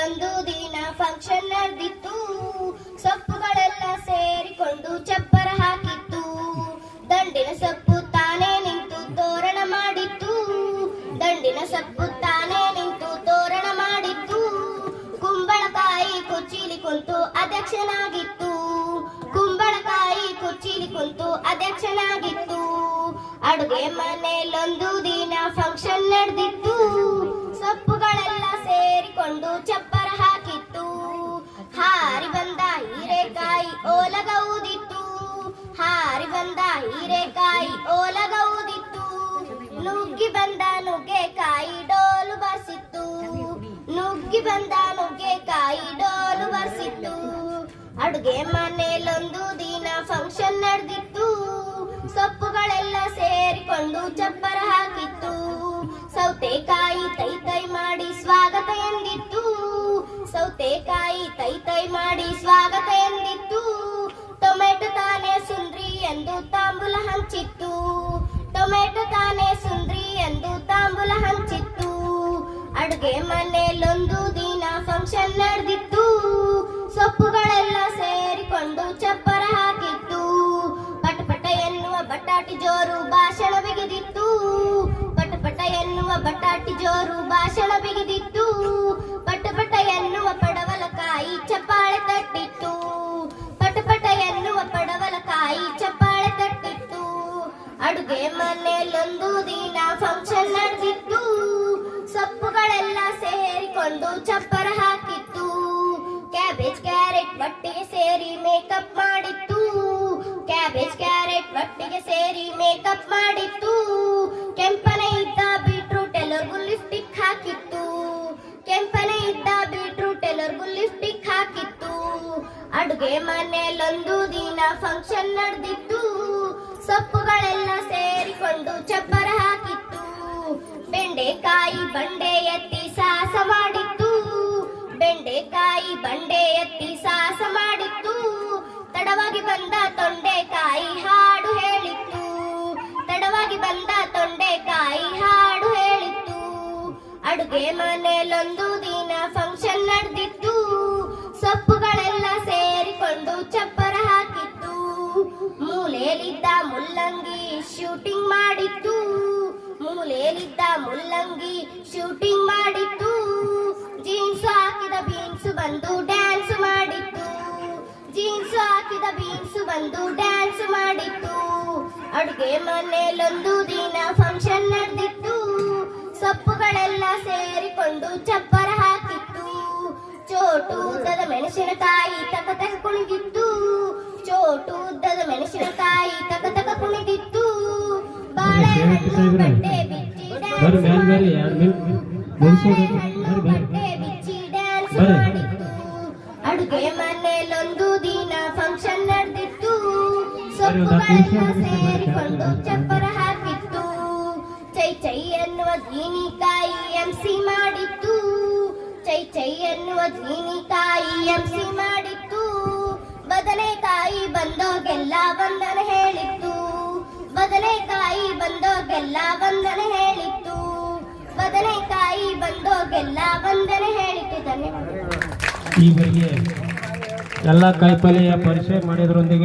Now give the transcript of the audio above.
ಒಂದು ದಿನ ಫಂಕ್ಷನ್ ನಡೆದಿತ್ತು. ಸೊಪ್ಪುಗಳೆಲ್ಲ ಸೇರಿಕೊಂಡು ಚಪ್ಪರ ಹಾಕಿತ್ತು. ದಂಡಿನ ಸೊಪ್ಪು ತಾನೇ ನಿಂತು ತೋರಣ ಮಾಡಿತ್ತು. ದಂಡಿನ ಸೊಪ್ಪು ತಾನೇ ನಿಂತು ತೋರಣ ಮಾಡಿತ್ತು. ಕುಂಬಳಕಾಯಿ ಕುರ್ಚಿಲಿ ಕುಂತು ಅಧ್ಯಕ್ಷನಾಗಿತ್ತು. ಕುಂಬಳಕಾಯಿ ಕುರ್ಚಿಲಿ ಕುಂತು ಅಧ್ಯಕ್ಷನಾಗಿತ್ತು. ಅಡುಗೆ ಮನೆಯಲ್ಲೊಂದು ದಿನ ಫಂಕ್ಷನ್ ನಡೆದಿತ್ತು. ಸೊಪ್ಪುಗಳೆಲ್ಲ ಸೇರಿಕೊಂಡು ಚಪ್ಪರ ಹಾಕಿತ್ತು. ಹಾರಿ ಬಂದ ಹೀರೆಕಾಯಿ ಓಲಗ ಊದಿತ್ತು. ಹಾರಿ ಬಂದ ಹೀರೆಕಾಯಿ ಓಲಗ ಊದಿತ್ತು. ನುಗ್ಗಿ ಬಂದ ನುಗ್ಗೆಕಾಯಿ ಡೋಲು ಬರ್ಸಿತ್ತು. ನುಗ್ಗಿ ಬಂದ ನುಗ್ಗೆಕಾಯಿ ಡೋಲು ಬರ್ಸಿತ್ತು. ಅಡುಗೆ ಮನೆಯಲ್ಲೊಂದು ದಿನ ಫಂಕ್ಷನ್ ನಡೆದಿತ್ತು. ಸೊಪ್ಪುಗಳೆಲ್ಲ ಸೇರಿಕೊಂಡು ಚಪ್ಪರ ಹಾಕಿತ್ತು. ಸೌತೆಕಾಯಿ ತೈ ತೈ ಮಾಡಿ ಸ್ವಾಗತ ಎಂದಿತ್ತು. ಸೌತೆಕಾಯಿ ತೈ ತೈ ಮಾಡಿ ಸ್ವಾಗತ ಎಂದಿತ್ತು. ಟೊಮೆಟೊ ತಾನೇ ಸುಂದ್ರಿ ಎಂದು ತಾಂಬೂಲ ಹಂಚಿತ್ತು. ಟೊಮೆಟೊ ತಾನೇ ಸುಂದ್ರಿ ಎಂದು ತಾಂಬೂಲ ಹಂಚಿತ್ತು. ಅಡುಗೆ ಮನೆಯಲ್ಲೊಂದು ದಿನ ಫಂಕ್ಷನ್ ನಡೆದಿತ್ತು. ಸೊಪ್ಪುಗಳೆಲ್ಲ ಸೇರಿಕೊಂಡು ಚಪ್ಪರ ಹಾಕಿತ್ತು. ಪಟಪಟ ಎನ್ನುವ ಬಟಾಟಿ ಜೋರು ಭಾಷಣ ಬಿಗಿದಿತ್ತು. ಪಟಪಟ ಎನ್ನುವ ಬಟಾಟಿ ಜೋರು ಭಾಷಣ ಬಿಗಿದಿತ್ತು. ಪಟಪಟ ಎನ್ನುವ ಪಡವಲಕಾಯಿ ಚಪ್ಪಾಳೆ ತಟ್ಟಿತ್ತು. ಪಟಪಟ ಎನ್ನುವ ಪಡವಲಕಾಯಿ ಚಪ್ಪಾಳೆ ತಟ್ಟಿತ್ತು. ಅಡುಗೆ ಮನೆಯಲ್ಲೊಂದು ದಿನ ಫಂಕ್ಷನ್ ನಡೆದಿತ್ತು. ಸೊಪ್ಪುಗಳೆಲ್ಲ ಸೇರಿಕೊಂಡು ಚಪ್ಪರ ಹಾಕಿತ್ತು. ಕ್ಯಾಬೇಜ್ ಕ್ಯಾರೆಟ್ ಒಟ್ಟಿಗೆ ಸೇರಿ ಮೇಕಪ್ ಮಾಡಿತ್ತು. ಕ್ಯಾಬೇಜ್ ಕ್ಯಾರೆಟ್ ಒಟ್ಟಿಗೆ ಸೇರಿ ಮೇಕಪ್ ಮಾಡಿತ್ತು. ಕೆಂಪನೆ ಇದ್ದ ಬೀಟ್ರೂಟ್ ಎಲ್ಲರಿಗೂ ಲಿಪ್ಸ್ಟಿಕ್ ಹಾಕಿತ್ತು. ಕೆಂಪನೆ ಇದ್ದ ಬೀಟ್ರೂಟ್ ಎಲ್ಲರಿಗೂ ಲಿಪ್ಸ್ಟಿಕ್ ಹಾಕಿತ್ತು. ಅಡುಗೆ ಮನೆಯಲ್ಲೊಂದು ದಿನ ಫಂಕ್ಷನ್ ನಡೆದಿತ್ತು. ಸೊಪ್ಪುಗಳೆಲ್ಲ ಸೇರಿಕೊಂಡು ಚಪ್ಪರ ಹಾಕಿತ್ತು. ಬೆಂಡೆಕಾಯಿ ಬಂಡೆ ಎತ್ತಿ ಸಾಹಸ ಮಾಡಿತ್ತು. ಬೆಂಡೆಕಾಯಿ ಬಂಡೆ ಎತ್ತಿ ಸಾಹಸ ಮಾಡಿತ್ತು. ತಡವಾಗಿ ಬಂದ ತೊಂಡೆಕಾಯಿ ಹಾಡು ಹೇಳಿತ್ತು. ತಡವಾಗಿ ಬಂದ ತೊಂಡೆಕಾಯಿ ಹಾಡು ಹೇಳಿತ್ತು. ಅಡುಗೆ ಮನೆಯಲ್ಲೊಂದು ದಿನ ಫಂಕ್ಷನ್ ನಡೆದಿತ್ತು. ಸೊಪ್ಪುಗಳೆಲ್ಲ ಸೇರಿಕೊಂಡು ಚಪ್ಪರ ಹಾಕಿತ್ತು. ಮೂಲೆಯಲ್ಲಿದ್ದ ಮುಲ್ಲಂಗಿ ಶೂಟಿಂಗ್ ಮಾಡಿತ್ತು. ಮೂಲೆಯಲ್ಲಿದ್ದ ಮುಲ್ಲಂಗಿ ಶೂಟಿಂಗ್ ಮಾಡಿತ್ತು. ಜೀನ್ಸ್ ಹಾಕಿದ ಬೀನ್ಸ್ ಬಂದು ಡ್ಯಾನ್ಸ್ ಮಾಡಿತ್ತು. ಜೀನ್ಸ್ ಹಾಕಿದ ಬೀನ್ಸ್ ಬಂದು ಡ್ಯಾನ್ಸ್ ಮಾಡಿತ್ತು. ಅಡುಗೆ ಮನೆಯಲ್ಲೊಂದು ದಿನ ಫಂಕ್ಷನ್ ನಡೆದಿತ್ತು. ಸೊಪ್ಪುಗಳೆಲ್ಲ ಸೇರಿಕೊಂಡು ಚಪ್ಪರ ಹಾಕಿತ್ತು. ಚೋಟು ಉದ್ದದ ಮೆಣಸಿನಕಾಯಿ ತಕ ತಕ ಕುಣಿದಿತ್ತು. ಚೋಟು ಉದ್ದದ ಮೆಣಸಿನಕಾಯಿ ತಕ ತಕ ಕುಣಿದಿತ್ತು. ಬಾಳೆಹಣ್ಣು ಬಟ್ಟೆ ಬಿಚ್ಚಿ ಡ್ಯಾನ್ಸ್ ಮಾಡಿತ್ತು. ಅಡುಗೆ ಮನೆಯಲ್ಲೊಂದು ದಿನ ಫಂಕ್ಷನ್ ನಡೆದಿತ್ತು. ಸೊಪ್ಪುಗಳೆಲ್ಲ ಸೇರಿಕೊಂಡು ಚಪ್ಪರ ಹಾಕಿತ್ತು. ಚೈ ಚೈ ಎನ್ನುವ ಜೀನಿಕಾಯಿ ಎಂಸಿ ಮಾಡಿತ್ತು. ಚೈ ಚೈ ಎನ್ನುವ ಜೀನಿಕಾಯಿ ಎಂಸಿ ಮಾಡಿತ್ತು. ಬದನೆಕಾಯಿ ಬಂದೋಗೆಲ್ಲ ವಂದನೆ ಹೇಳಿತ್ತು. ಬದನೆಕಾಯಿ ಬಂದೋಗೆಲ್ಲ ವಂದನೆ ಹೇಳಿತ್ತು. ಬದನೆಕಾಯಿ ಬಂದೋಗೆಲ್ಲ ವಂದನೆ ಹೇಳಿತ್ತು. ಧನ್ಯವಾದ. ಈ ಬಗ್ಗೆ ಎಲ್ಲ ಕಾಯಿಪಲ್ಯ ಪರಿಚಯ ಮಾಡಿದ್ರೊಂದಿಗೆ